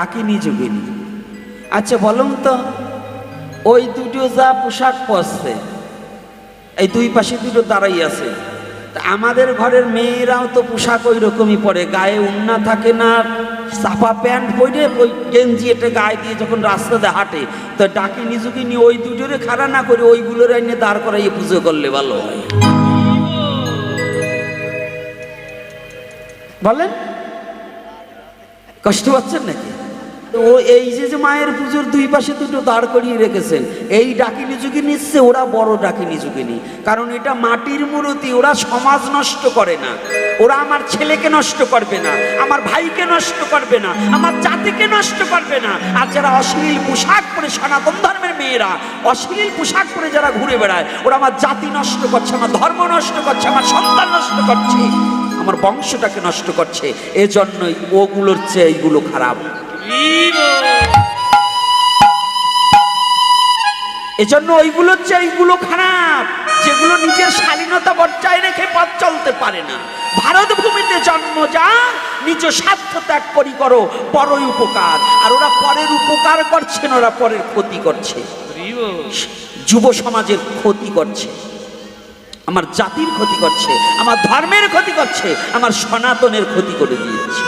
ডাকিনী যোগিনী। আচ্ছা বলুন তো, ওই দুটো যা পোশাক পরছে, এই দুই পাশে দুটো দাঁড়াই আছে, তা আমাদের ঘরের মেয়েরাও তো পোশাক ওই রকমই পরে, গায়ে উন্না থাকে না, চাপা প্যান্ট পরে ওই গেঞ্জি এটা গায়ে দিয়ে যখন রাস্তাতে হাঁটে, তো ডাকিনী যোগিনী ওই দুটোরে খাড়া না করে ওইগুলোর এনে দাঁড় করাইয়ে পুজো করলে ভালো হয়। বলেন কষ্ট পাচ্ছেন নাকি? ও এই যে মায়ের পুজোর দুই পাশে দুটো দাঁড় করিয়ে রেখেছেন, এই ডাকিনী যোগিনী নিচ্ছে, ওরা বড় ডাকিনী যোগিনী, কারণ এটা মাটির মূর্তি, ওরা সমাজ নষ্ট করে না, ওরা আমার ছেলেকে নষ্ট করবে না, আমার ভাইকে নষ্ট করবে না, আমার জাতিকে নষ্ট করবে না। আর যারা অশ্লীল পোশাক পরে, সনাতন ধর্মের মেয়েরা অশ্লীল পোশাক পরে যারা ঘুরে বেড়ায়, ওরা আমার জাতি নষ্ট করছে, আমার ধর্ম নষ্ট করছে, আমার সন্তান নষ্ট করছে, আমার বংশটাকে নষ্ট করছে। এজন্যই ওগুলোর চেয়ে এইগুলো খারাপ। এজন্য ওইগুলোর চেয়ে এইগুলো খারাপ, যেগুলো নিজের শালীনতা বজায় রেখে পথ চলতে পারে না। ভারত ভূমিতে জন্ম যা, নিজ স্বার্থ ত্যাগ করি করো পরই উপকার। আর ওরা পরের উপকার করছে না, ওরা পরের ক্ষতি করছে, যুব সমাজের ক্ষতি করছে, আমার জাতির ক্ষতি করছে, আমার ধর্মের ক্ষতি করছে, আমার সনাতনের ক্ষতি করে দিয়েছে।